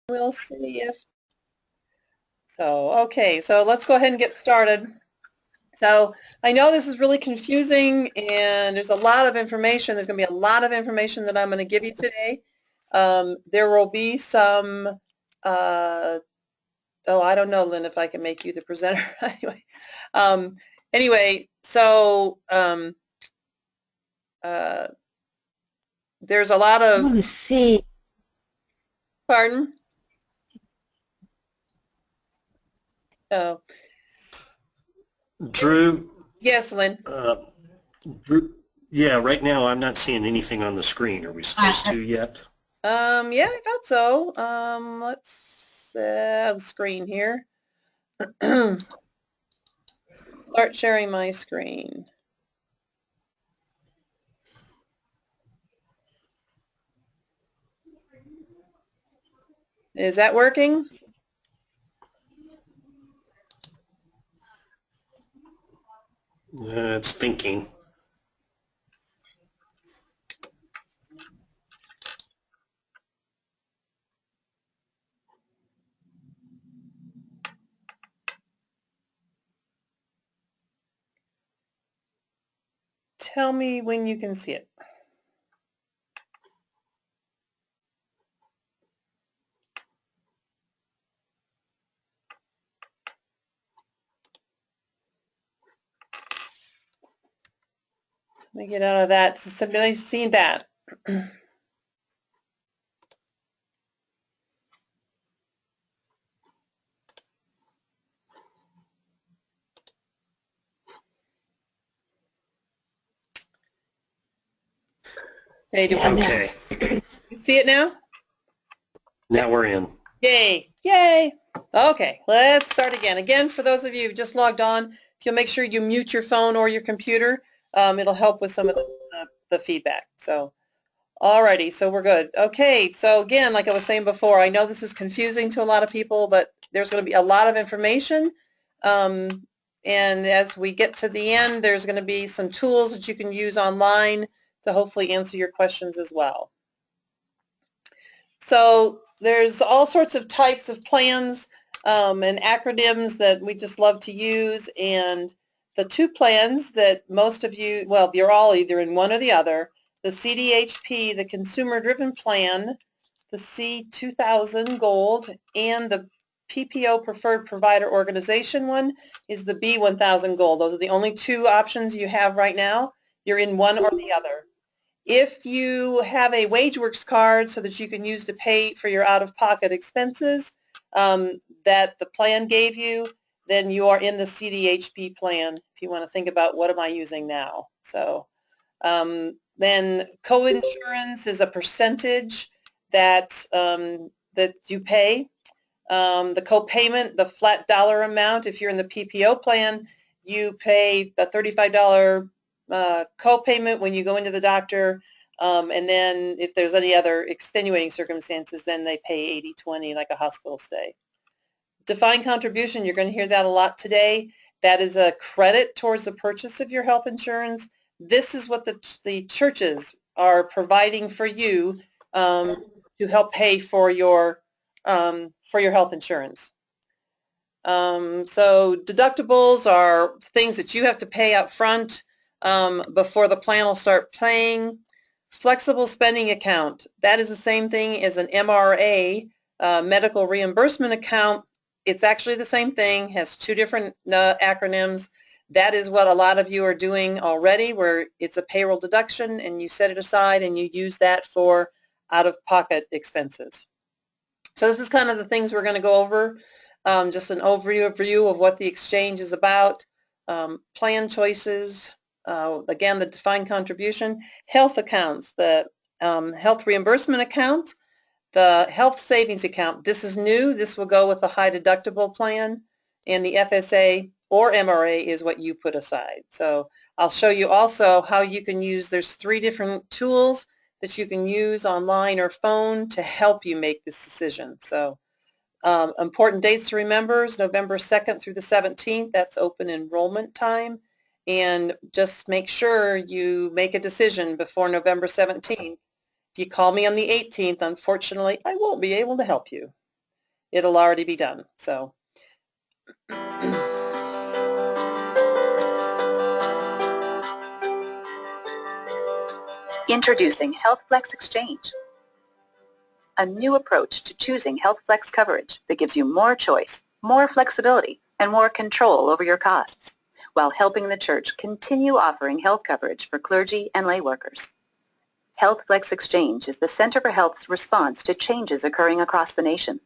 we'll see if so. Okay, so let's go ahead and get started. So I know this is really confusing and there's a lot of information. There's going to be a lot of information that I'm going to give you today. There will be some, oh, I don't know, Lynn, if I can make you the presenter. Anyway, so there's a lot of... I want to see. Pardon? Oh. Drew? Yes, Lynn. Drew, yeah, right now I'm not seeing anything on the screen. Are we supposed to yet? Yeah, I thought so. Let's screen here. Start sharing my screen. Is that working? It's thinking. Tell me when you can see it. Let me get out of that. So somebody's seen that. Okay. You see it now? Now we're in. Yay. Yay. Okay, let's start again. Again, for those of you who just logged on, if you'll make sure you mute your phone or your computer, it'll help with some of the feedback. So, alrighty, so we're good. Okay, so again, like I was saying before, I know this is confusing to a lot of people, but there's going to be a lot of information. And as we get to the end, there's going to be some tools that you can use online to hopefully answer your questions as well. So there's all sorts of types of plans and acronyms that we just love to use, and the two plans that most of you, well, you're all either in one or the other, the CDHP, the Consumer Driven Plan, the C2000 Gold, and the PPO Preferred Provider Organization one is the B1000 Gold. Those are the only two options you have right now. You're in one or the other. If you have a WageWorks card so that you can use to pay for your out-of-pocket expenses that the plan gave you, then you are in the CDHP plan if you want to think about what am I using now. So then co-insurance is a percentage that, that you pay. The co-payment, the flat dollar amount, if you're in the PPO plan, you pay the $35 co-payment when you go into the doctor, and then if there's any other extenuating circumstances, then they pay 80-20 like a hospital stay. Defined contribution, you're going to hear that a lot today. That is a credit towards the purchase of your health insurance. This is what the churches are providing for you to help pay for your health insurance. So deductibles are things that you have to pay up front before the plan will start paying. Flexible spending account, that is the same thing as an MRA, medical reimbursement account. It's actually the same thing, has two different acronyms. That is what a lot of you are doing already, where it's a payroll deduction and you set it aside and you use that for out-of-pocket expenses. So this is kind of the things we're going to go over. Just an overview of what the exchange is about, plan choices, again, the defined contribution, health accounts, the health reimbursement account, the health savings account. This is new. This will go with the high deductible plan, and the FSA or MRA is what you put aside. So I'll show you also how you can use, there's 3 different tools that you can use online or phone to help you make this decision. So important dates to remember is November 2nd through the 17th. That's open enrollment time. And just make sure you make a decision before November 17th. If you call me on the 18th, unfortunately, I won't be able to help you. it'll already be done. So. Introducing HealthFlex Exchange, a new approach to choosing HealthFlex coverage that gives you more choice, more flexibility, and more control over your costs, while helping the church continue offering health coverage for clergy and lay workers. HealthFlex Exchange is the Center for Health's response to changes occurring across the nation.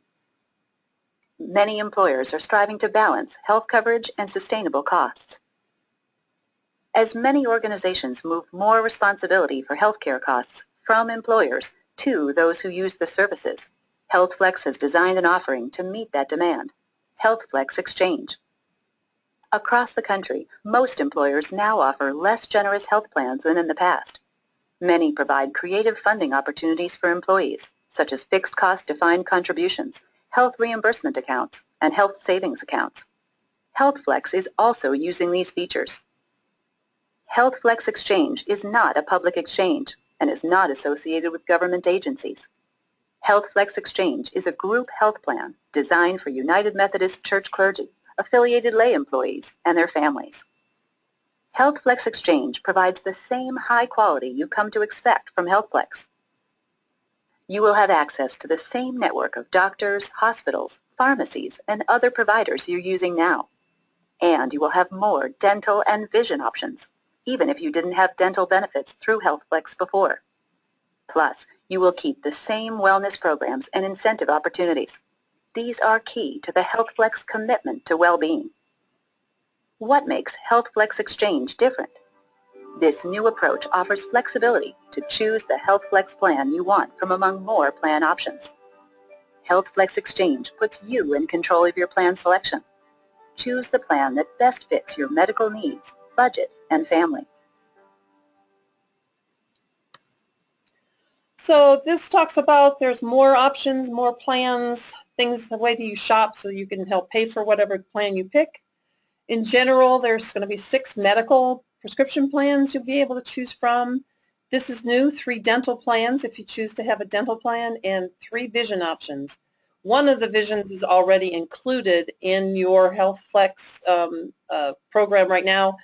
Many employers are striving to balance health coverage and sustainable costs. As many organizations move more responsibility for healthcare costs from employers to those who use the services, HealthFlex has designed an offering to meet that demand, HealthFlex Exchange. Across the country, most employers now offer less generous health plans than in the past. Many provide creative funding opportunities for employees, such as fixed-cost defined contributions, health reimbursement accounts, and health savings accounts. HealthFlex is also using these features. HealthFlex Exchange is not a public exchange and is not associated with government agencies. HealthFlex Exchange is a group health plan designed for United Methodist Church clergy, affiliated lay employees, and their families. HealthFlex Exchange provides the same high quality you come to expect from HealthFlex. You will have access to the same network of doctors, hospitals, pharmacies, and other providers you're using now. And you will have more dental and vision options, even if you didn't have dental benefits through HealthFlex before. Plus, you will keep the same wellness programs and incentive opportunities. These are key to the HealthFlex commitment to well-being. What makes HealthFlex Exchange different? This new approach offers flexibility to choose the HealthFlex plan you want from among more plan options. HealthFlex Exchange puts you in control of your plan selection. Choose the plan that best fits your medical needs, budget, and family. So this talks about there's more options, more plans, things, the way that you shop so you can help pay for whatever plan you pick. In general, there's going to be 6 medical prescription plans you'll be able to choose from. This is new, 3 dental plans if you choose to have a dental plan, and 3 vision options. One of the visions is already included in your HealthFlex program right now,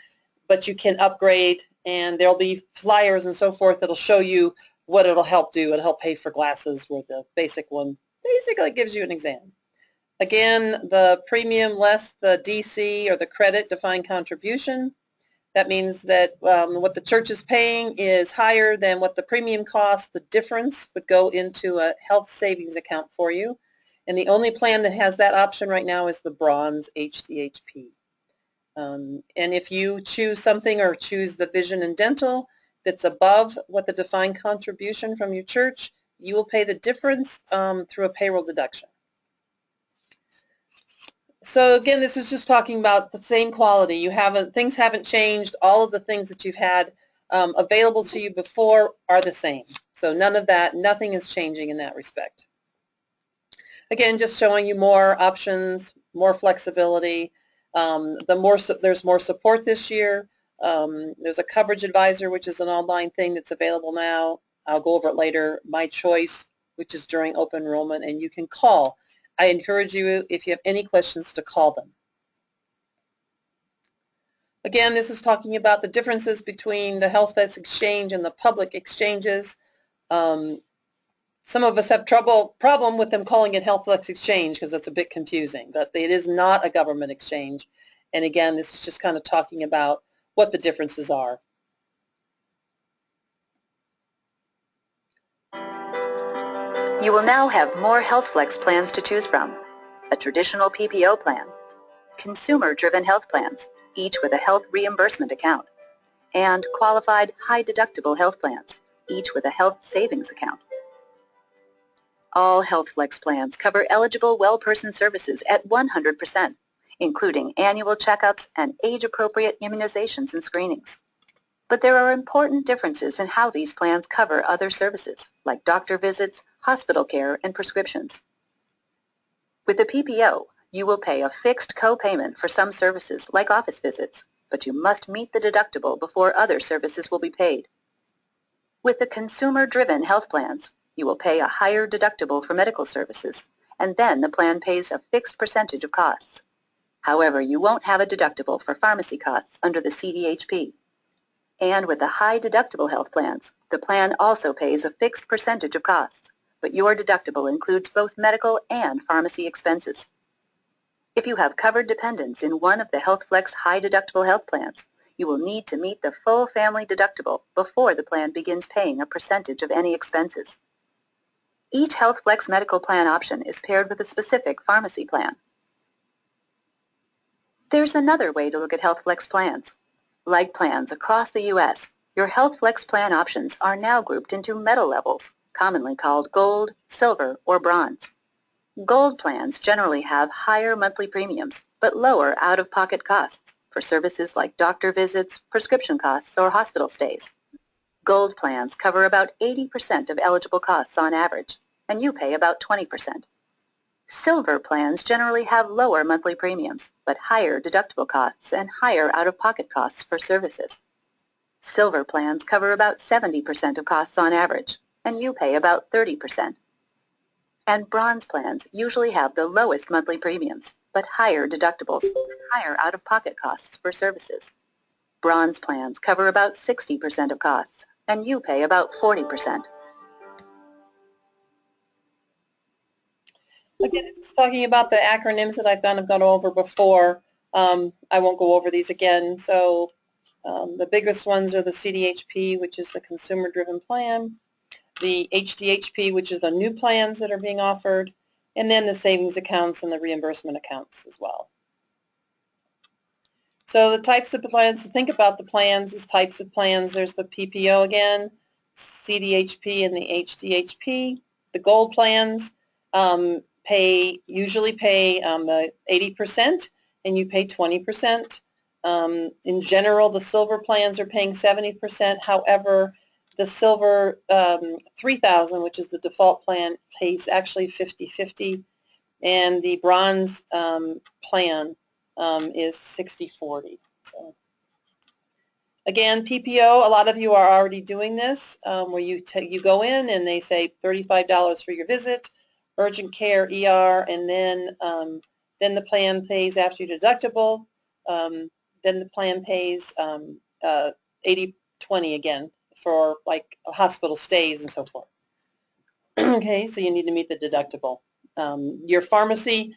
but you can upgrade, and there'll be flyers and so forth that'll show you what it'll help do. It'll help pay for glasses, where the basic one basically gives you an exam. Again, the premium less the DC or the credit defined contribution. That means that what the church is paying is higher than what the premium costs. The difference would go into a health savings account for you. And the only plan that has that option right now is the bronze HDHP. And if you choose something or choose the vision and dental that's above what the defined contribution from your church, you will pay the difference through a payroll deduction. So again, this is just talking about the same quality. Things haven't changed. All of the things that you've had available to you before are the same. So none of that, nothing is changing in that respect. Again, just showing you more options, more flexibility. There's more support this year. There's a coverage advisor, which is an online thing that's available now. I'll go over it later. My Choice, which is during open enrollment, and you can call. I encourage you, if you have any questions, to call them. Again, this is talking about the differences between the HealthFlex Exchange and the public exchanges. Some of us have problem with them calling it HealthFlex Exchange because it's a bit confusing, but it is not a government exchange. And again, this is just kind of talking about what the differences are. You will now have more HealthFlex plans to choose from. A traditional PPO plan, consumer-driven health plans, each with a health reimbursement account, and qualified high-deductible health plans, each with a health savings account. All HealthFlex plans cover eligible well-person services at 100%, including annual checkups and age-appropriate immunizations and screenings. But there are important differences in how these plans cover other services, like doctor visits, hospital care, and prescriptions. With the PPO, you will pay a fixed co-payment for some services, like office visits, but you must meet the deductible before other services will be paid. With the consumer-driven health plans, you will pay a higher deductible for medical services and then the plan pays a fixed percentage of costs. However, you won't have a deductible for pharmacy costs under the CDHP. And with the high deductible health plans, the plan also pays a fixed percentage of costs, but your deductible includes both medical and pharmacy expenses. If you have covered dependents in one of the HealthFlex high deductible health plans, you will need to meet the full family deductible before the plan begins paying a percentage of any expenses. Each HealthFlex medical plan option is paired with a specific pharmacy plan. There's another way to look at HealthFlex plans. Like plans across the U.S., your HealthFlex plan options are now grouped into metal levels, commonly called gold, silver, or bronze. Gold plans generally have higher monthly premiums, but lower out-of-pocket costs for services like doctor visits, prescription costs, or hospital stays. Gold plans cover about 80% of eligible costs on average, and you pay about 20%. Silver plans generally have lower monthly premiums, but higher deductible costs and higher out-of-pocket costs for services. Silver plans cover about 70% of costs on average, and you pay about 30%. And bronze plans usually have the lowest monthly premiums, but higher deductibles and higher out-of-pocket costs for services. Bronze plans cover about 60% of costs, and you pay about 40%. Again, it's talking about the acronyms that I've kind of gone over before. I won't go over these again. So the biggest ones are the CDHP, which is the consumer-driven plan, the HDHP, which is the new plans that are being offered, and then the savings accounts and the reimbursement accounts as well. So the types of plans, to think about the plans as types of plans, there's the PPO again, CDHP and the HDHP. The gold plans usually pay 80% and you pay 20%. In general, the silver plans are paying 70%. However, the silver 3000, which is the default plan, pays actually 50-50, and the bronze plan is 60-40. So again, PPO, a lot of you are already doing this, where you go in and they say $35 for your visit, urgent care, ER, and then the plan pays after your deductible. Then the plan pays 80-20 again for like hospital stays and so forth. Okay, so you need to meet the deductible. Your pharmacy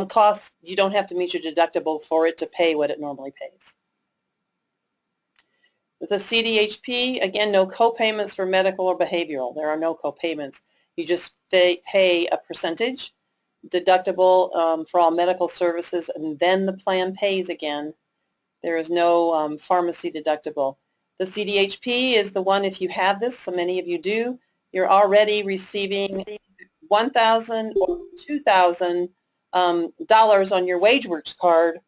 costs, you don't have to meet your deductible for it to pay what it normally pays. With the CDHP, again, no co-payments for medical or behavioral. There are no co-payments. You just pay a percentage deductible for all medical services, and then the plan pays again. There is no pharmacy deductible. The CDHP is the one, if you have this, so many of you do, you're already receiving $1,000 or $2,000 on your WageWorks card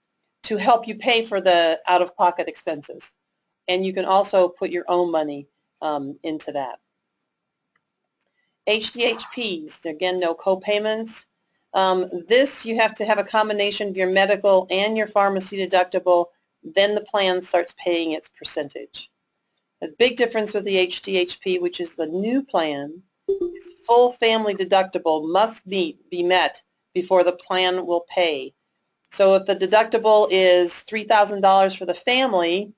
to help you pay for the out-of-pocket expenses. And you can also put your own money into that. HDHPs, again, no co-payments. This, you have to have a combination of your medical and your pharmacy deductible, then the plan starts paying its percentage. The big difference with the HDHP, which is the new plan, is full family deductible must be met before the plan will pay. So if the deductible is $3,000 for the family,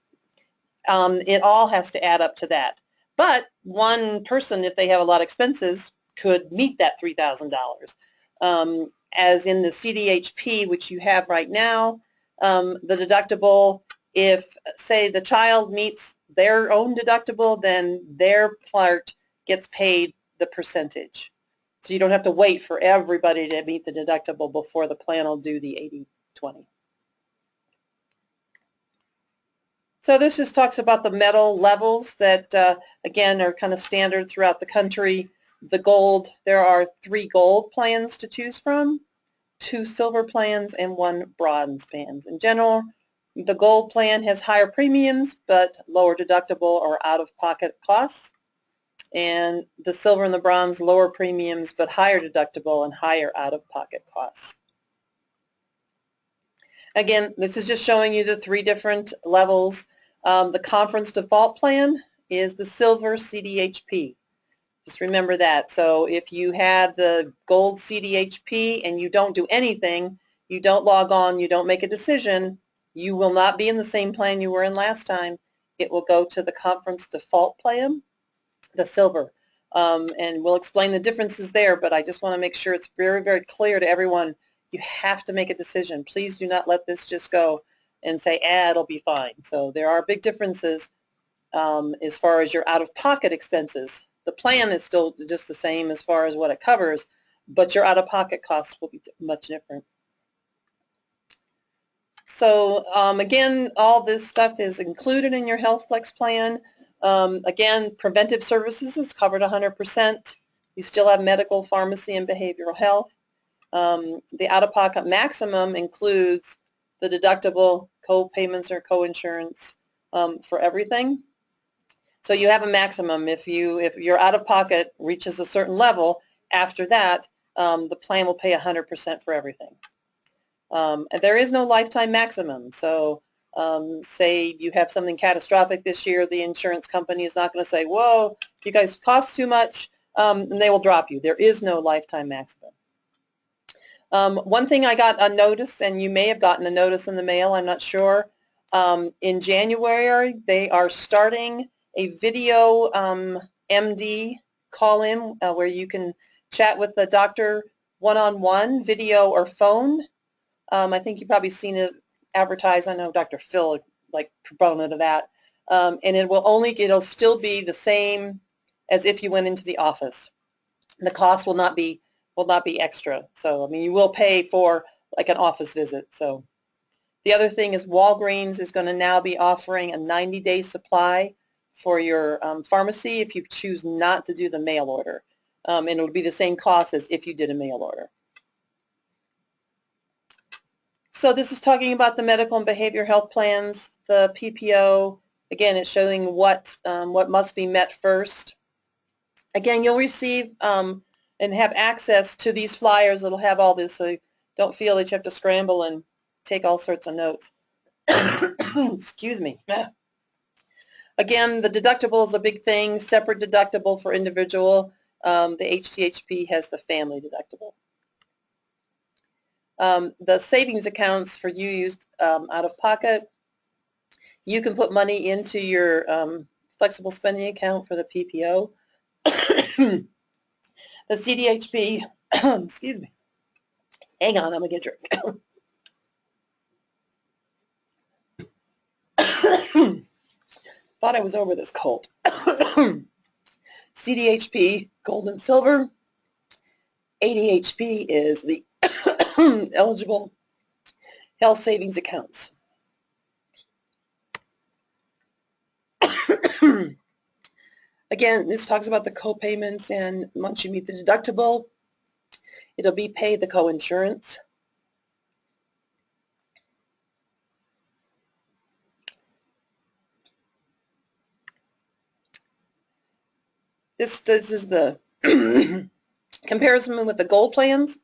it all has to add up to that. But one person, if they have a lot of expenses, could meet that $3,000. As in the CDHP, which you have right now, the deductible, if, say, the child meets their own deductible, then their part gets paid the percentage. So you don't have to wait for everybody to meet the deductible before the plan will do the 80-20. So this just talks about the metal levels that, again, are kind of standard throughout the country. The gold, there are 3 gold plans to choose from, 2 silver plans, and 1 bronze plan. In general, the gold plan has higher premiums but lower deductible or out-of-pocket costs. And the silver and the bronze, lower premiums but higher deductible and higher out-of-pocket costs. Again, this is just showing you the 3 different levels. The conference default plan is the silver CDHP. Just remember that. So if you had the gold CDHP and you don't do anything, you don't log on, you don't make a decision, you will not be in the same plan you were in last time. It will go to the conference default plan, the silver. And we'll explain the differences there, but I just want to make sure it's very, very clear to everyone. You have to make a decision. Please do not let this just go and say, it'll be fine. So there are big differences as far as your out-of-pocket expenses. The plan is still just the same as far as what it covers, but your out-of-pocket costs will be much different. So again, all this stuff is included in your HealthFlex plan. Again, preventive services is covered 100%. You still have medical, pharmacy, and behavioral health. The out-of-pocket maximum includes the deductible, co-payments or co-insurance for everything. So you have a maximum. If your out-of-pocket reaches a certain level, after that, the plan will pay 100% for everything. And there is no lifetime maximum. So say you have something catastrophic this year, the insurance company is not going to say, whoa, you guys cost too much, and they will drop you. There is no lifetime maximum. One thing I got a notice, and you may have gotten a notice in the mail, I'm not sure. In January, they are starting a video MD call-in where you can chat with the doctor one-on-one, video or phone. I think you've probably seen it advertised. I know Dr. Phil like proponent of that. And it'll still be the same as if you went into the office. The cost will not be extra. So I mean, you will pay for like an office visit. So the other thing is Walgreens is going to now be offering a 90-day supply for your pharmacy if you choose not to do the mail order. And it'll be the same cost as if you did a mail order. So this is talking about the medical and behavioral health plans, the PPO. Again, it's showing what must be met first. Again, you'll receive and have access to these flyers that'll have all this, so don't feel that you have to scramble and take all sorts of notes. Excuse me. Again, the deductible is a big thing, separate deductible for individual. The HDHP has the family deductible. The savings accounts for you used out of pocket, you can put money into your flexible spending account for the PPO. The CDHP, excuse me, hang on, I'm going to get a drink. Thought I was over this cold. CDHP, gold and silver. ADHP is the eligible health savings accounts. Again, this talks about the co-payments, and once you meet the deductible, it'll be paid the co-insurance. This is the comparison with the gold plans.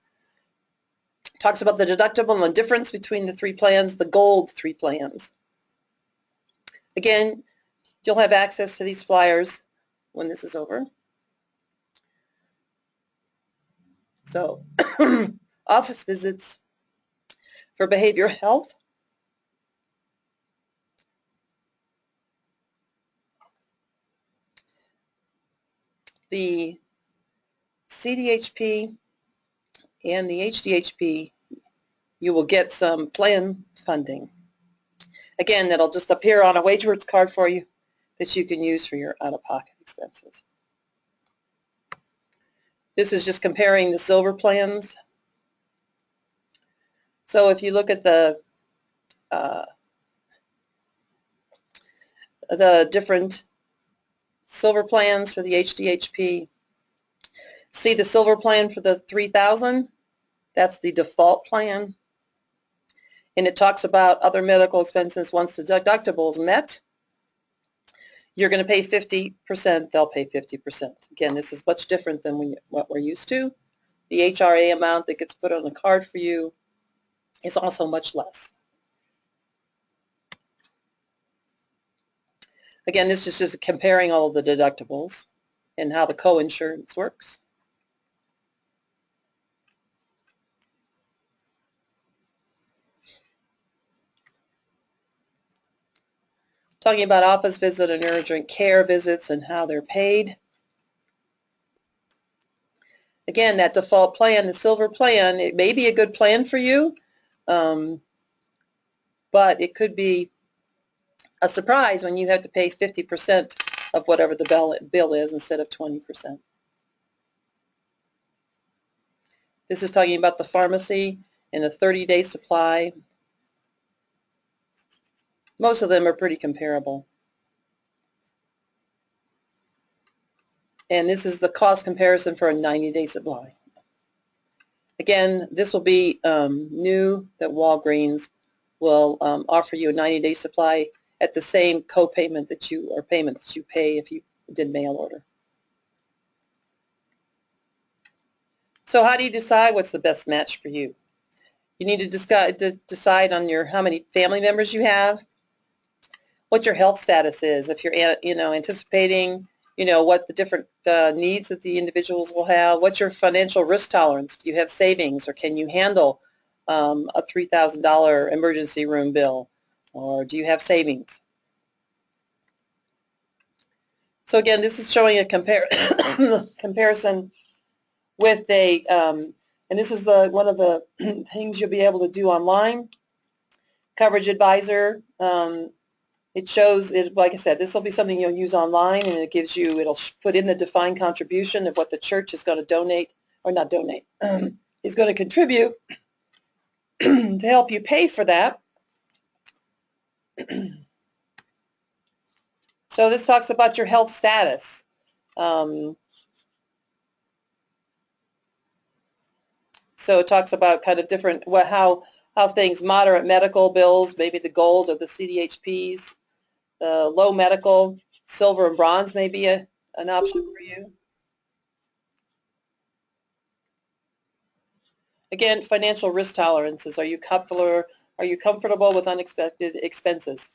Talks about the deductible and the difference between the three plans, the gold three plans. Again, you'll have access to these flyers when this is over. So, office visits for behavioral health. The CDHP and the HDHP, you will get some plan funding. Again, that'll just appear on a WageWorks card for you that you can use for your out-of-pocket expenses. This is just comparing the silver plans. So if you look at the different silver plans for the HDHP, see the silver plan for the $3,000, that's the default plan. And it talks about other medical expenses once the deductible is met. You're going to pay 50%, they'll pay 50%. Again, this is much different than what we're used to. The HRA amount that gets put on the card for you is also much less. Again, this is just comparing all of the deductibles and how the co-insurance works. Talking about office visit and urgent care visits and how they're paid. Again, that default plan, the silver plan, it may be a good plan for you, but it could be a surprise when you have to pay 50% of whatever the bill is instead of 20%. This is talking about the pharmacy and a 30-day supply. Most of them are pretty comparable. And this is the cost comparison for a 90-day supply. Again, this will be new, that Walgreens will offer you a 90-day supply at the same co-payment that you, or payment that you pay if you did mail order. So how do you decide what's the best match for you? You need to decide on how many family members you have, what your health status is, if you're anticipating what the different needs that the individuals will have. What's your financial risk tolerance? Do you have savings, or can you handle a $3,000 emergency room bill, or do you have savings? So again, this is showing a comparison with a, and this is one of the things you'll be able to do online. Coverage Advisor. It shows, like I said, this will be something you'll use online, and it gives you, it'll put in the defined contribution of what the church is going to donate, or not donate, is going to contribute to help you pay for that. So this talks about your health status. So it talks about kind of different, how things, moderate medical bills, maybe the gold or the CDHPs. Low medical, silver and bronze may be an option for you. Again, financial risk tolerances. Are you comfortable with unexpected expenses?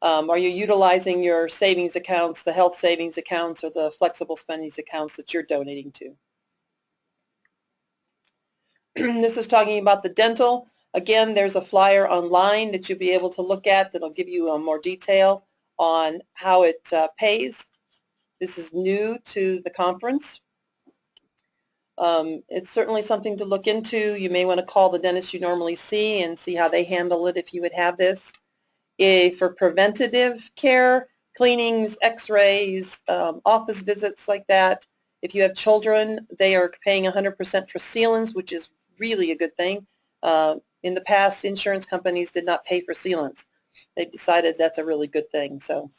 Are you utilizing your savings accounts, the health savings accounts, or the flexible spending accounts that you're donating to? This is talking about the dental. Again, there's a flyer online that you'll be able to look at that'll give you more detail on how it pays. This is new to the conference. It's certainly something to look into. You may want to call the dentist you normally see and see how they handle it if you would have this. For preventative care, cleanings, x-rays, office visits like that, if you have children, they are paying 100% for sealants, which is really a good thing. In the past, insurance companies did not pay for sealants. They've decided that's a really good thing. So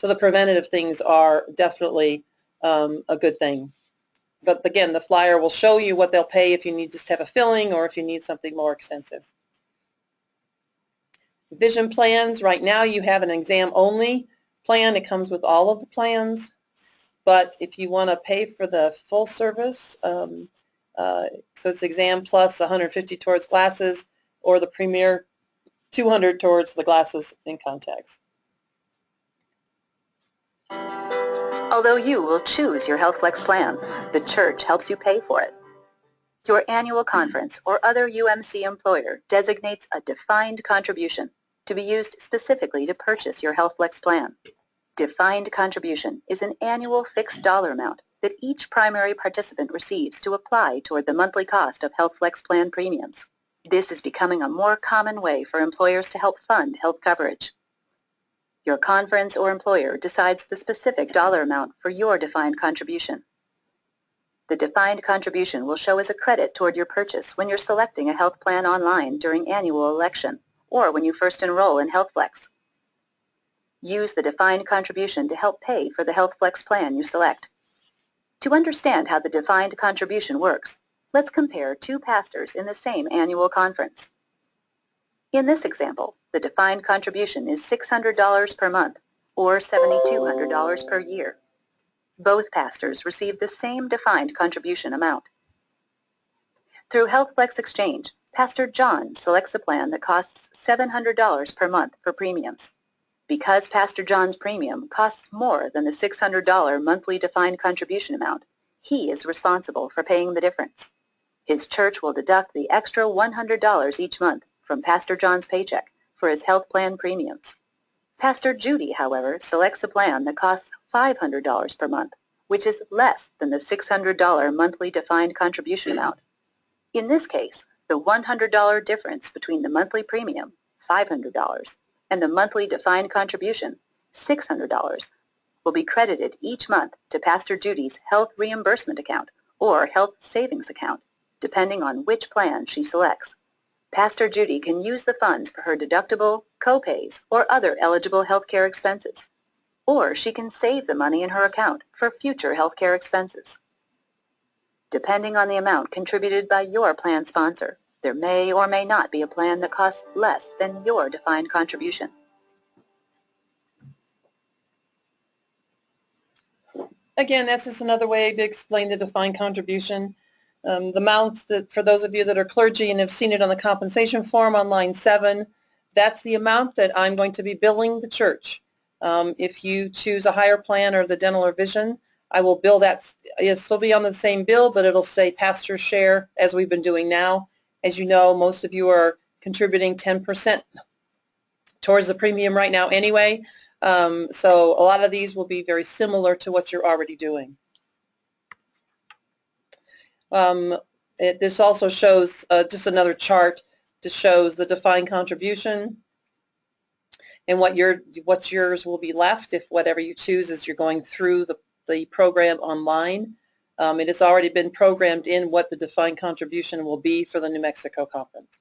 the preventative things are definitely a good thing. But again, the flyer will show you what they'll pay if you need just have a filling, or if you need something more extensive. Vision plans. Right now you have an exam-only plan. It comes with all of the plans. But if you want to pay for the full service, so it's exam plus 150 towards glasses, or the Premier 200 towards the glasses and contacts. Although you will choose your HealthFlex plan, the church helps you pay for it. Your annual conference or other UMC employer designates a defined contribution to be used specifically to purchase your HealthFlex plan. Defined contribution is an annual fixed dollar amount that each primary participant receives to apply toward the monthly cost of HealthFlex plan premiums. This is becoming a more common way for employers to help fund health coverage. Your conference or employer decides the specific dollar amount for your defined contribution. The defined contribution will show as a credit toward your purchase when you're selecting a health plan online during annual election, or when you first enroll in HealthFlex. Use the defined contribution to help pay for the HealthFlex plan you select. To understand how the defined contribution works, let's compare two pastors in the same annual conference. In this example, the defined contribution is $600 per month, or $7,200 per year. Both pastors receive the same defined contribution amount. Through HealthFlex Exchange, Pastor John selects a plan that costs $700 per month for premiums. Because Pastor John's premium costs more than the $600 monthly defined contribution amount, he is responsible for paying the difference. His church will deduct the extra $100 each month from Pastor John's paycheck for his health plan premiums. Pastor Judy, however, selects a plan that costs $500 per month, which is less than the $600 monthly defined contribution amount. In this case, the $100 difference between the monthly premium, $500, and the monthly defined contribution, $600, will be credited each month to Pastor Judy's health reimbursement account or health savings account, depending on which plan she selects. Pastor Judy can use the funds for her deductible, co-pays, or other eligible healthcare expenses. Or she can save the money in her account for future healthcare expenses. Depending on the amount contributed by your plan sponsor, there may or may not be a plan that costs less than your defined contribution. Again, that's just another way to explain the defined contribution. The amounts that, for those of you that are clergy and have seen it on the compensation form on line 7, that's the amount that I'm going to be billing the church. If you choose a higher plan or the dental or vision, I will bill that. It'll still be on the same bill, but it'll say pastor's share as we've been doing now. As you know, most of you are contributing 10% towards the premium right now anyway. So a lot of these will be very similar to what you're already doing. This also shows just another chart that shows the defined contribution and what yours will be left if whatever you choose as you're going through the program online. It has already been programmed in what the defined contribution will be for the New Mexico conference.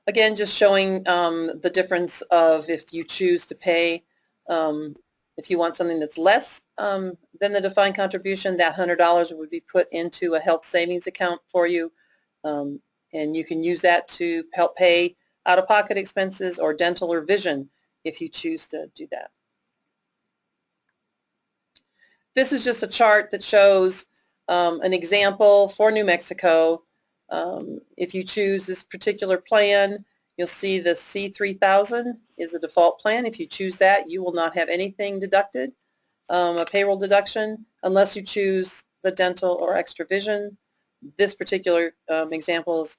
Again, just showing the difference of if you choose to pay, if you want something that's less than the defined contribution, that $100 would be put into a health savings account for you, and you can use that to help pay out-of-pocket expenses or dental or vision if you choose to do that. This is just a chart that shows an example for New Mexico. If you choose this particular plan, you'll see the C3000 is a default plan. If you choose that, you will not have anything deducted, a payroll deduction, unless you choose the dental or extra vision. This particular example is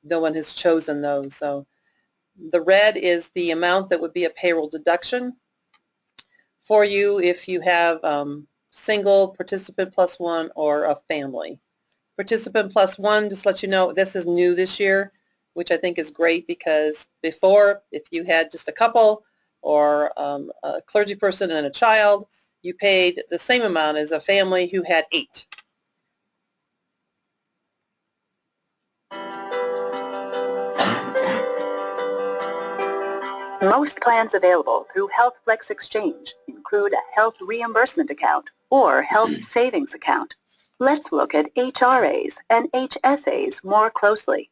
no one has chosen those. So the red is the amount that would be a payroll deduction for you if you have single, participant plus one, or a family. Participant plus one, just to let you know, this is new this year, which I think is great because before, if you had just a couple or a clergy person and a child, you paid the same amount as a family who had 8. Most plans available through HealthFlex Exchange include a health reimbursement account or health savings account. Let's look at HRAs and HSAs more closely.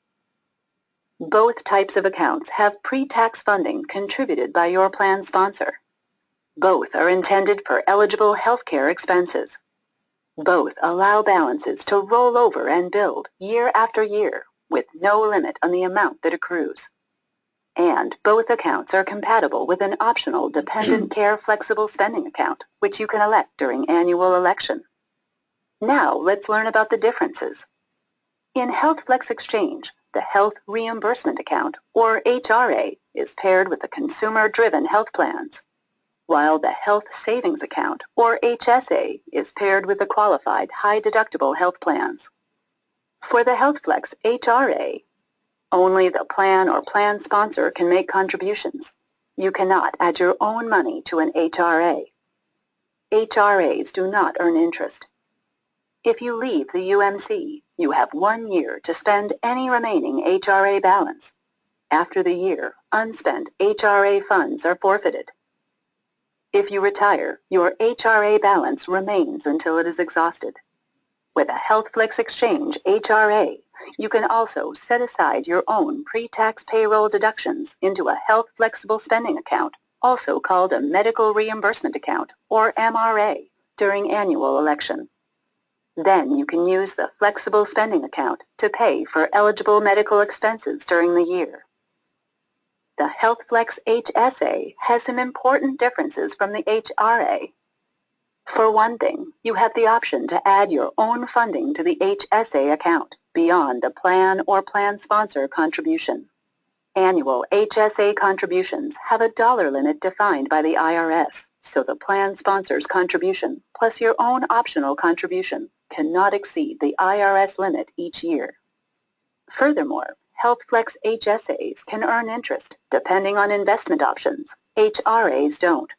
Both types of accounts have pre-tax funding contributed by your plan sponsor. Both are intended for eligible healthcare expenses. Both allow balances to roll over and build year after year with no limit on the amount that accrues. And both accounts are compatible with an optional dependent care flexible spending account, which you can elect during annual election. Now let's learn about the differences. In HealthFlex Exchange, the Health Reimbursement Account, or HRA, is paired with the consumer-driven health plans, while the Health Savings Account, or HSA, is paired with the qualified high-deductible health plans. For the HealthFlex HRA, only the plan or plan sponsor can make contributions. You cannot add your own money to an HRA. HRAs do not earn interest. If you leave the UMC, you have 1 year to spend any remaining HRA balance. After the year, unspent HRA funds are forfeited. If you retire, your HRA balance remains until it is exhausted. With a HealthFlex Exchange HRA, you can also set aside your own pre-tax payroll deductions into a health flexible spending account, also called a medical reimbursement account, or MRA, during annual election. Then you can use the flexible spending account to pay for eligible medical expenses during the year. The HealthFlex HSA has some important differences from the HRA. For one thing, you have the option to add your own funding to the HSA account beyond the plan or plan sponsor contribution. Annual HSA contributions have a dollar limit defined by the IRS, so the plan sponsor's contribution plus your own optional contribution cannot exceed the IRS limit each year. Furthermore, HealthFlex HSAs can earn interest depending on investment options. HRAs don't.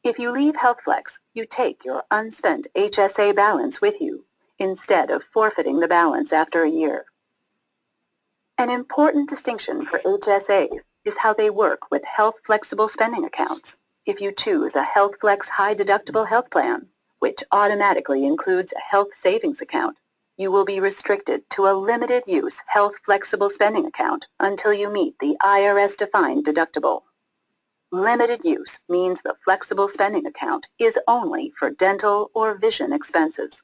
If you leave HealthFlex, you take your unspent HSA balance with you, instead of forfeiting the balance after a year. An important distinction for HSAs is how they work with health flexible spending accounts. If you choose a HealthFlex high deductible health plan, which automatically includes a health savings account, you will be restricted to a limited use health flexible spending account until you meet the IRS defined deductible. Limited use means the flexible spending account is only for dental or vision expenses.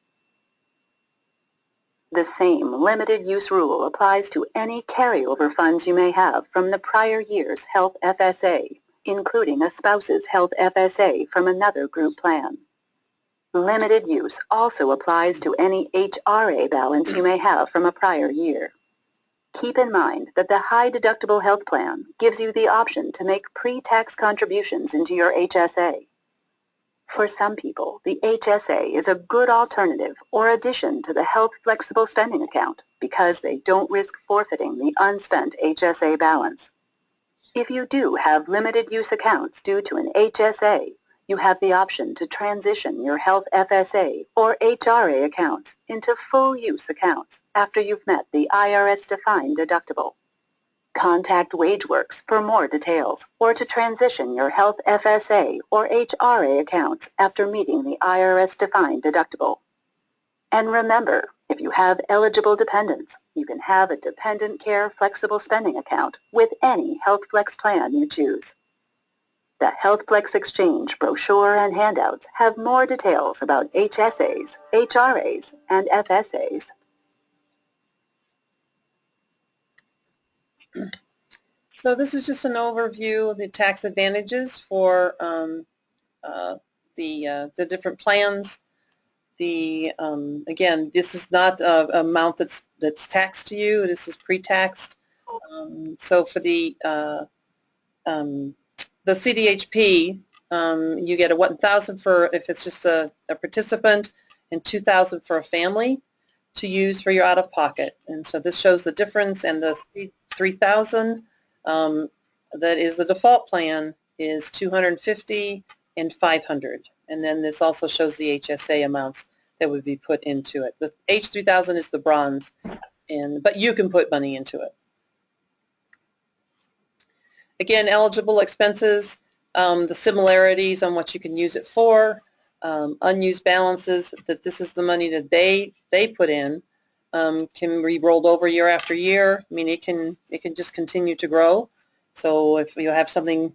The same limited use rule applies to any carryover funds you may have from the prior year's Health FSA, including a spouse's Health FSA from another group plan. Limited use also applies to any HRA balance you may have from a prior year. Keep in mind that the high deductible health plan gives you the option to make pre-tax contributions into your HSA. For some people, the HSA is a good alternative or addition to the health flexible spending account because they don't risk forfeiting the unspent HSA balance. If you do have limited use accounts due to an HSA, you have the option to transition your Health FSA or HRA accounts into full use accounts after you've met the IRS-defined deductible. Contact WageWorks for more details or to transition your Health FSA or HRA accounts after meeting the IRS-defined deductible. And remember, if you have eligible dependents, you can have a dependent care flexible spending account with any HealthFlex plan you choose. The HealthFlex Exchange brochure and handouts have more details about HSAs, HRAs, and FSAs. So this is just an overview of the tax advantages for the different plans. Again, this is not an amount that's taxed to you. This is pre-taxed. So for the CDHP, you get a $1,000 for if it's just a participant, and $2,000 for a family to use for your out-of-pocket. And so this shows the difference, and the $3,000 that is the default plan is $250 and $500. And then this also shows the HSA amounts that would be put into it. The H3000 is the bronze, but you can put money into it. Again, eligible expenses, the similarities on what you can use it for, unused balances, that this is the money that they put in, can be rolled over year after year. I mean, it can just continue to grow. So if you have something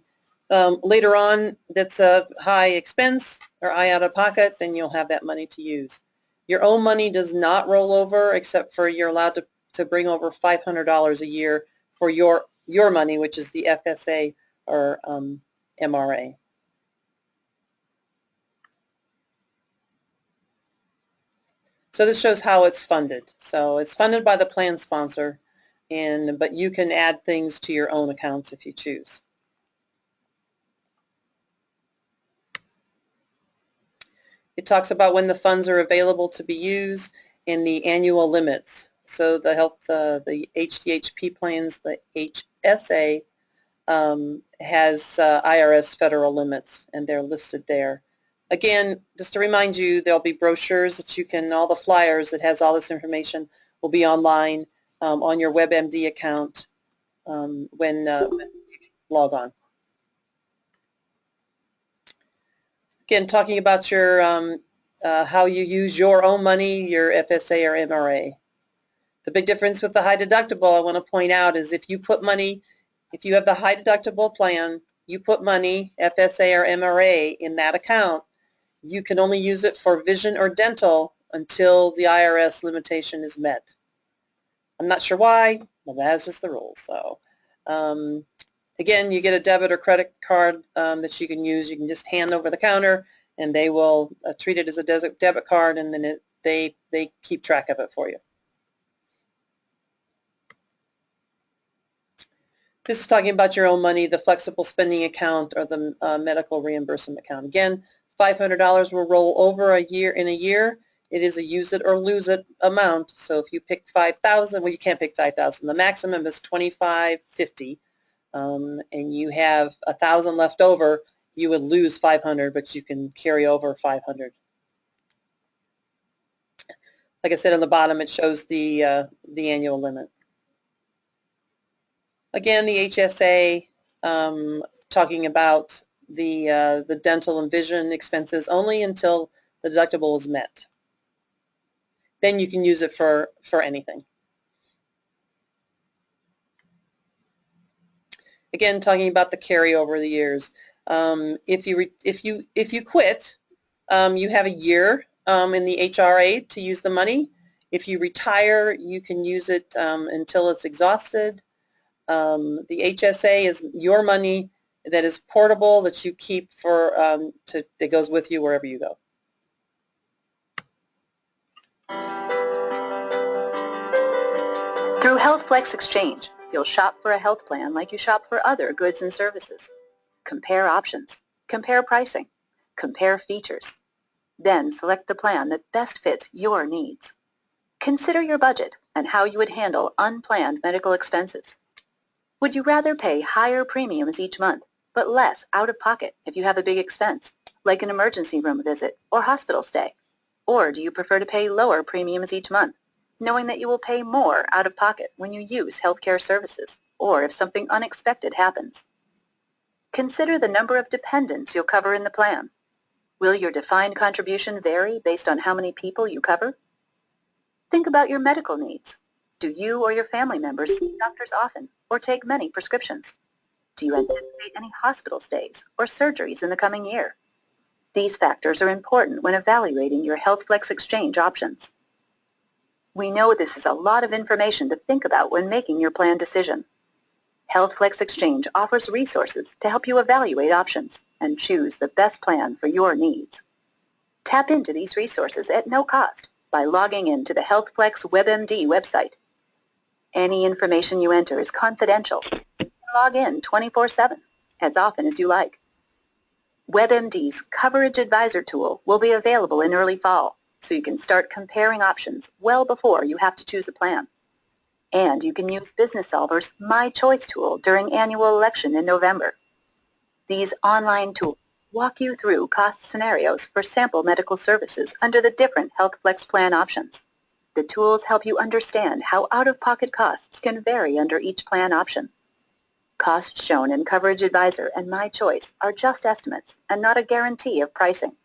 later on that's a high expense or high out of pocket, then you'll have that money to use. Your own money does not roll over, except for you're allowed to bring over $500 a year for your money, which is the FSA or MRA. So this shows how it's funded. So it's funded by the plan sponsor, but you can add things to your own accounts if you choose. It talks about when the funds are available to be used and the annual limits. So the HDHP plans, the HSA has IRS federal limits, and they're listed there. Again, just to remind you, there'll be brochures that you can, all the flyers that has all this information will be online on your WebMD account when you log on. Again, talking about your how you use your own money, your FSA or MRA. The big difference with the high deductible, I want to point out, is if you put money, if you have the high deductible plan, you put money, FSA or MRA, in that account, you can only use it for vision or dental until the IRS limitation is met. I'm not sure why, but that's just the rule. So Again, you get a debit or credit card that you can use. You can just hand over the counter, and they will treat it as a debit card, and then they keep track of it for you. This is talking about your own money, the flexible spending account or the medical reimbursement account. Again, $500 will roll over in a year. It is a use it or lose it amount. So if you pick 5,000, well, you can't pick 5,000. The maximum is $2,550, and you have 1,000 left over. You would lose 500, but you can carry over 500. Like I said, on the bottom, it shows the annual limit. Again, the HSA, talking about the dental and vision expenses only until the deductible is met. Then you can use it for anything. Again, talking about the carryover of the years. If you quit, you have a year in the HRA to use the money. If you retire, you can use it until it's exhausted. The HSA is your money that is portable, that you keep for that goes with you wherever you go. Through HealthFlex Exchange, you'll shop for a health plan like you shop for other goods and services. Compare options, compare pricing, compare features. Then select the plan that best fits your needs. Consider your budget and how you would handle unplanned medical expenses. Would you rather pay higher premiums each month, but less out-of-pocket if you have a big expense, like an emergency room visit or hospital stay? Or do you prefer to pay lower premiums each month, knowing that you will pay more out-of-pocket when you use healthcare services or if something unexpected happens? Consider the number of dependents you'll cover in the plan. Will your defined contribution vary based on how many people you cover? Think about your medical needs. Do you or your family members see doctors often or take many prescriptions? Do you anticipate any hospital stays or surgeries in the coming year? These factors are important when evaluating your HealthFlex Exchange options. We know this is a lot of information to think about when making your plan decision. HealthFlex Exchange offers resources to help you evaluate options and choose the best plan for your needs. Tap into these resources at no cost by logging into the HealthFlex WebMD website. Any information you enter is confidential. Log in 24/7, as often as you like. WebMD's Coverage Advisor tool will be available in early fall, so you can start comparing options well before you have to choose a plan. And you can use Business Solver's My Choice tool during annual election in November. These online tools walk you through cost scenarios for sample medical services under the different HealthFlex plan options. The tools help you understand how out-of-pocket costs can vary under each plan option. Costs shown in Coverage Advisor and My Choice are just estimates and not a guarantee of pricing,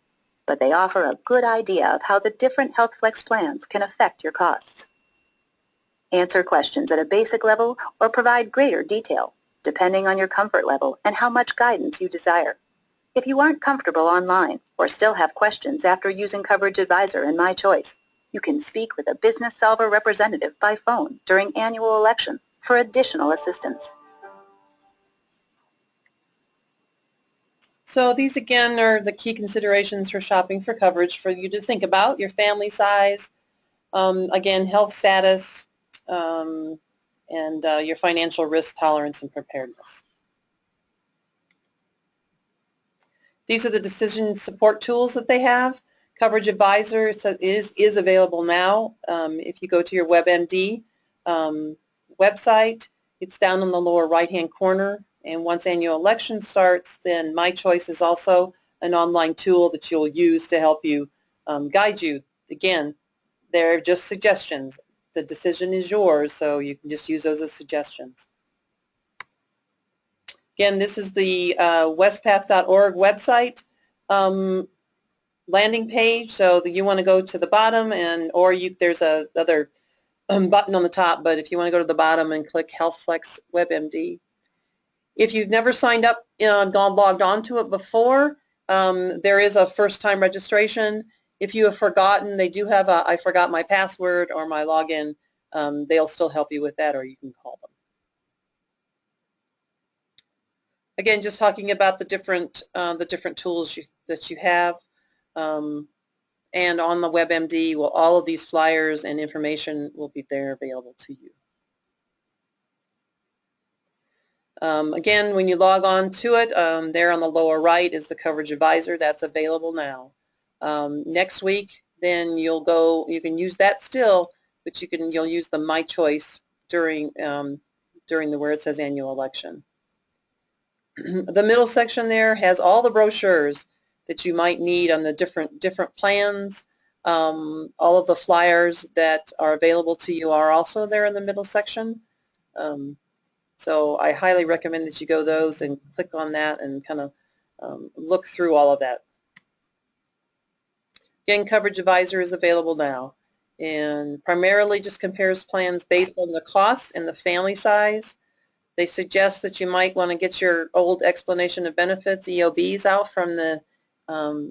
but they offer a good idea of how the different HealthFlex plans can affect your costs. Answer questions at a basic level or provide greater detail, depending on your comfort level and how much guidance you desire. If you aren't comfortable online or still have questions after using Coverage Advisor and My Choice, you can speak with a Business Solver representative by phone during annual election for additional assistance. So these again are the key considerations for shopping for coverage for you to think about: your family size, again, health status, and your financial risk tolerance and preparedness. These are the decision support tools that they have. Coverage Advisor is available now. If you go to your WebMD website, it's down in the lower right-hand corner. And once annual election starts, then My Choice is also an online tool that you'll use to help you guide you. Again, they're just suggestions. The decision is yours, so you can just use those as suggestions. Again, this is the westpath.org website landing page, so that you want to go to the bottom, or there's another button on the top, but if you want to go to the bottom and click HealthFlex WebMD. If you've never signed up, logged on to it before, there is a first-time registration. If you have forgotten, they do have a I forgot my password or my login. They'll still help you with that, or you can call them. Again, just talking about the different tools that you have. And on the WebMD, all of these flyers and information will be there available to you. Again, when you log on to it, there on the lower right is the Coverage Advisor. That's available now. Next week, then you can use that still, but you'll use the My Choice during where it says Annual Election. The middle section there has all the brochures that you might need on the different plans. All of the flyers that are available to you are also there in the middle section. So I highly recommend that you go those and click on that and kind of look through all of that. Again, Coverage Advisor is available now, and primarily just compares plans based on the cost and the family size. They suggest that you might want to get your old explanation of benefits, EOBs, out from the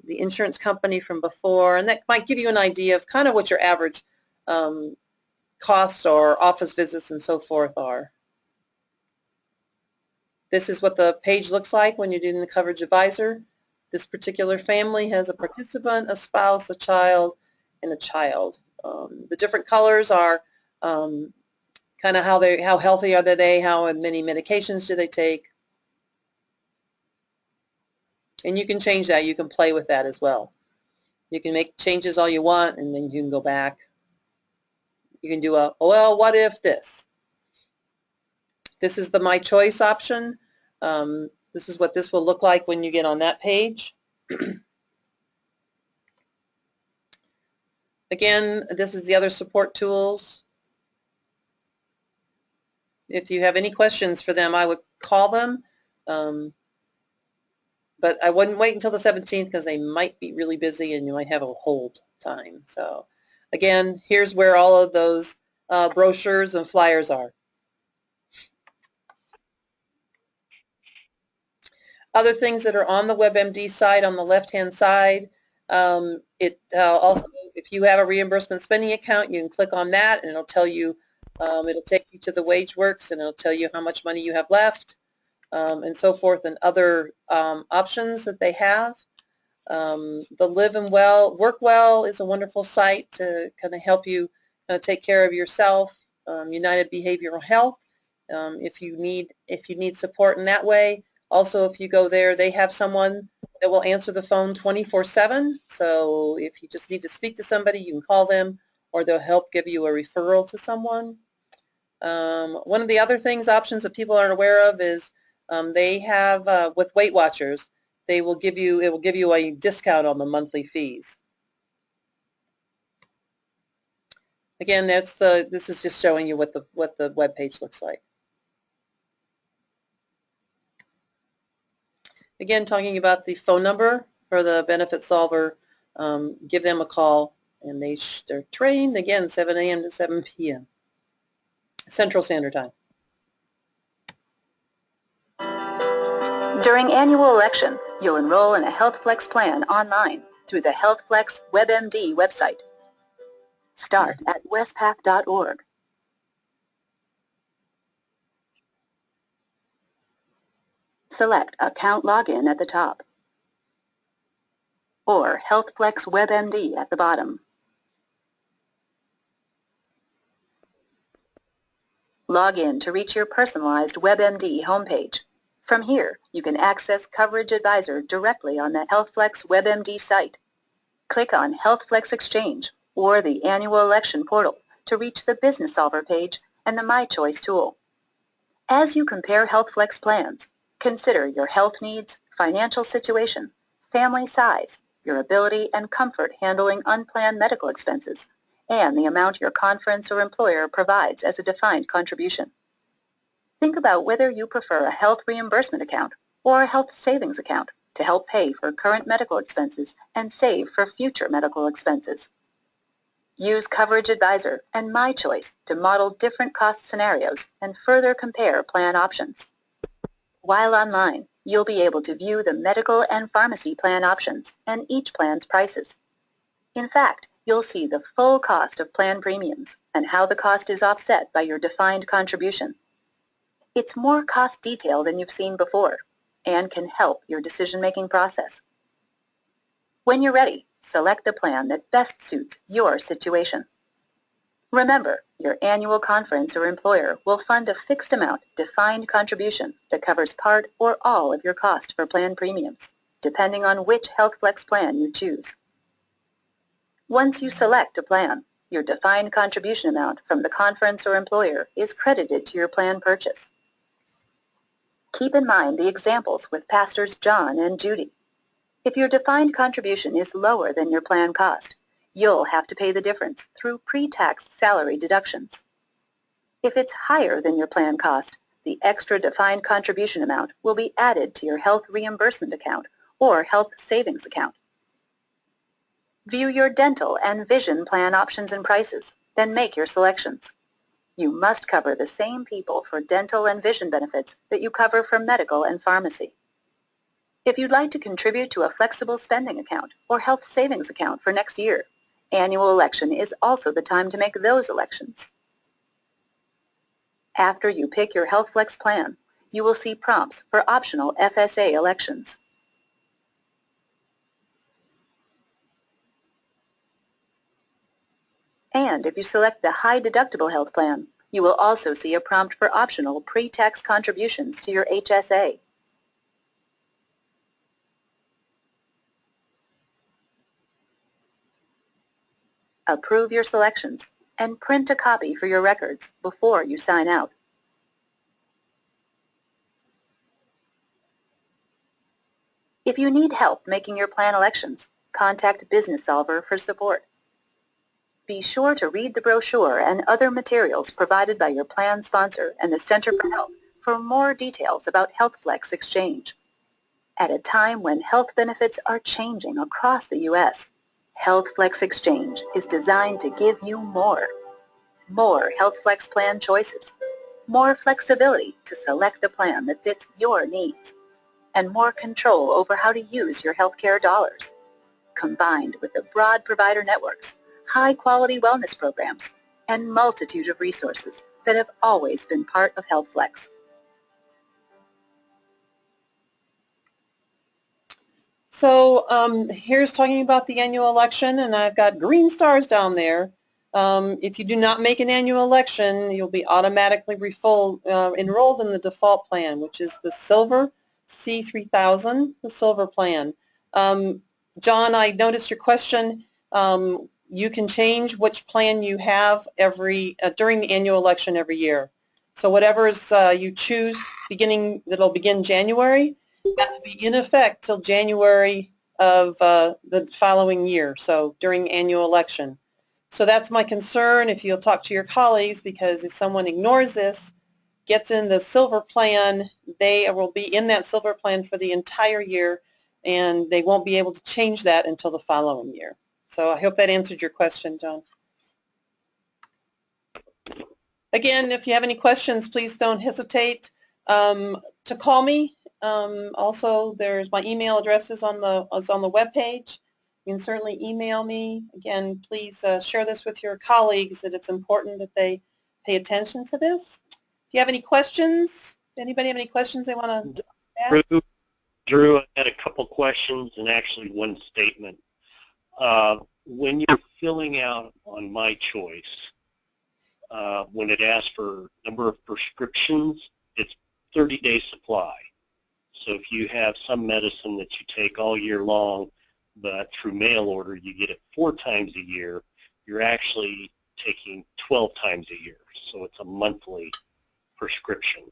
insurance company from before, and that might give you an idea of kind of what your average costs or office visits and so forth are. This is what the page looks like when you're doing the Coverage Advisor. This particular family has a participant, a spouse, a child, and a child. The different colors are kind of how healthy are they, how many medications do they take. And you can change that. You can play with that as well. You can make changes all you want, and then you can go back. You can do well, what if this? This is the My Choice option. This is what this will look like when you get on that page. Again, this is the other support tools. If you have any questions for them, I would call them. But I wouldn't wait until the 17th because they might be really busy and you might have a hold time. So again, here's where all of those brochures and flyers are. Other things that are on the WebMD site on the left-hand side, also, if you have a reimbursement spending account, you can click on that and it'll tell you, it'll take you to the WageWorks and it'll tell you how much money you have left, and so forth, and other options that they have. The Live and Well, Work Well is a wonderful site to kind of help you take care of yourself. United Behavioral Health, if you need support in that way. Also, if you go there, they have someone that will answer the phone 24/7. So if you just need to speak to somebody, you can call them, or they'll help give you a referral to someone. One of the other options that people aren't aware of is they have with Weight Watchers, it will give you a discount on the monthly fees. Again, this is just showing you what the web page looks like. Again, talking about the phone number for the Benefit Solver, give them a call, and they're trained, again, 7 a.m. to 7 p.m. Central Standard Time. During annual election, you'll enroll in a HealthFlex plan online through the HealthFlex WebMD website. Start at westpac.org. Select Account Login at the top, or HealthFlex WebMD at the bottom. Log in to reach your personalized WebMD homepage. From here, you can access Coverage Advisor directly on the HealthFlex WebMD site. Click on HealthFlex Exchange or the Annual Election portal to reach the Business Solver page and the My Choice tool. As you compare HealthFlex plans, consider your health needs, financial situation, family size, your ability and comfort handling unplanned medical expenses, and the amount your conference or employer provides as a defined contribution. Think about whether you prefer a health reimbursement account or a health savings account to help pay for current medical expenses and save for future medical expenses. Use Coverage Advisor and My Choice to model different cost scenarios and further compare plan options. While online, you'll be able to view the medical and pharmacy plan options and each plan's prices. In fact, you'll see the full cost of plan premiums and how the cost is offset by your defined contribution. It's more cost detail than you've seen before, and can help your decision-making process. When you're ready, select the plan that best suits your situation. Remember, your annual conference or employer will fund a fixed amount defined contribution that covers part or all of your cost for plan premiums, depending on which HealthFlex plan you choose. Once you select a plan, your defined contribution amount from the conference or employer is credited to your plan purchase. Keep in mind the examples with Pastors John and Judy. If your defined contribution is lower than your plan cost, you'll have to pay the difference through pre-tax salary deductions. If it's higher than your plan cost, the extra defined contribution amount will be added to your health reimbursement account or health savings account. View your dental and vision plan options and prices, then make your selections. You must cover the same people for dental and vision benefits that you cover for medical and pharmacy. If you'd like to contribute to a flexible spending account or health savings account for next year, annual election is also the time to make those elections. After you pick your HealthFlex plan, you will see prompts for optional FSA elections. And if you select the high deductible health plan, you will also see a prompt for optional pre-tax contributions to your HSA. Approve your selections and print a copy for your records before you sign out. If you need help making your plan elections, contact Business Solver for support. Be sure to read the brochure and other materials provided by your plan sponsor and the Center for Health for more details about HealthFlex Exchange. At a time when health benefits are changing across the U.S., HealthFlex Exchange is designed to give you more HealthFlex plan choices, more flexibility to select the plan that fits your needs, and more control over how to use your healthcare dollars, combined with the broad provider networks, high-quality wellness programs, and multitude of resources that have always been part of HealthFlex. So here's talking about the annual election, and I've got green stars down there. If you do not make an annual election, you'll be automatically enrolled in the default plan, which is the Silver C3000, the Silver plan. John, I noticed your question. You can change which plan you have during the annual election every year. So whatever you choose, that'll begin January, that will be in effect till January of the following year, so during annual election. So that's my concern if you'll talk to your colleagues, because if someone ignores this, gets in the Silver plan, they will be in that Silver plan for the entire year, and they won't be able to change that until the following year. So I hope that answered your question, John. Again, if you have any questions, please don't hesitate to call me. Also, my email address is on the web page. You can certainly email me. Again, please share this with your colleagues, that it's important that they pay attention to this. If you have any questions, anybody have any questions they want to ask? Drew, I had a couple questions and actually one statement. When you're filling out on My Choice, when it asks for number of prescriptions, it's 30-day supply. So if you have some medicine that you take all year long, but through mail order you get it 4 times a year, you're actually taking 12 times a year. So it's a monthly prescription.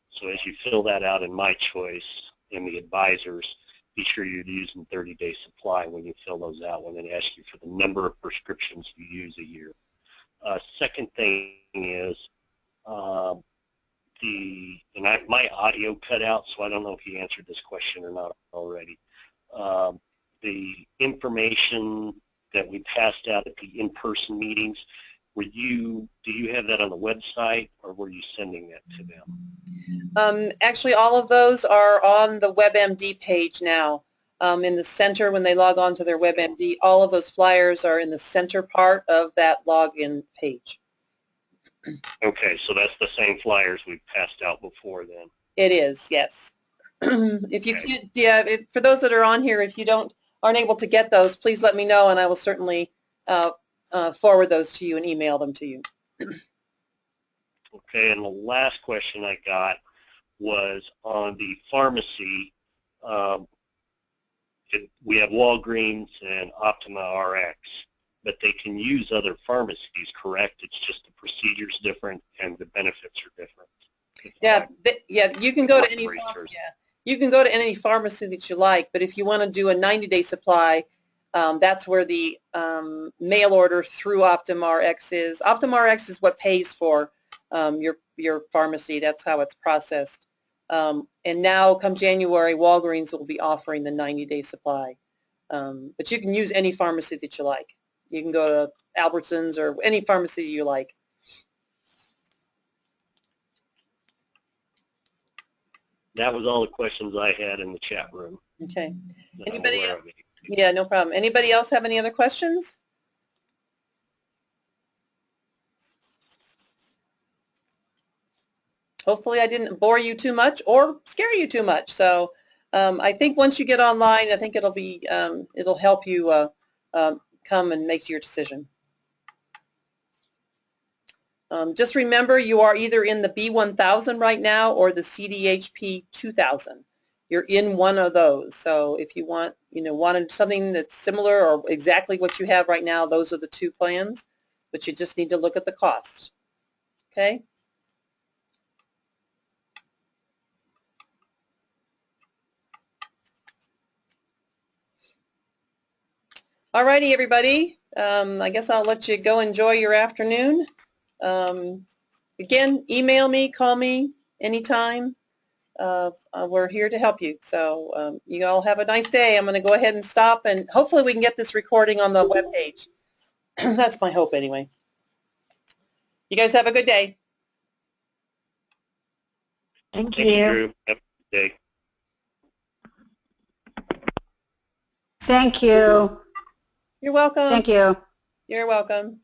So as you fill that out in My Choice in the advisors, be sure you're using 30-day supply when you fill those out, when they ask you for the number of prescriptions you use a year. Second thing is, my audio cut out, so I don't know if you answered this question or not already. The information that we passed out at the in-person meetings, do you have that on the website, or were you sending that to them? Actually, all of those are on the WebMD page now. In the center, when they log on to their WebMD, all of those flyers are in the center part of that login page. Okay, so that's the same flyers we've passed out before then. It is, yes. If you can't, yeah, for those that are on here, if you aren't able to get those, please let me know, and I will certainly forward those to you and email them to you. Okay, and the last question I got was on the pharmacy. We have Walgreens and Optima RX, but they can use other pharmacies, correct? It's just the procedure's different and the benefits are different. Yeah, you can go to any you can go to any pharmacy that you like, but if you want to do a 90-day supply, that's where the mail order through Optima RX is. Optima RX is what pays for your pharmacy. That's how it's processed. And now, come January, Walgreens will be offering the 90-day supply. But you can use any pharmacy that you like. You can go to Albertsons or any pharmacy you like. That was all the questions I had in the chat room. Okay. Anybody else? Yeah, no problem. Anybody else have any other questions? Hopefully I didn't bore you too much or scare you too much. So I think once you get online, I think it'll help you come and make your decision. Just remember, you are either in the B1000 right now or the CDHP 2000. You're in one of those. So if you wanted something that's similar or exactly what you have right now, those are the two plans. But you just need to look at the cost. Okay? All righty, everybody. I guess I'll let you go enjoy your afternoon. Again, email me, call me anytime. We're here to help you. So you all have a nice day. I'm going to go ahead and stop, and hopefully we can get this recording on the webpage. That's my hope anyway. You guys have a good day. Thank you. Drew. Have a good day. Thank you. You're welcome. Thank you. You're welcome.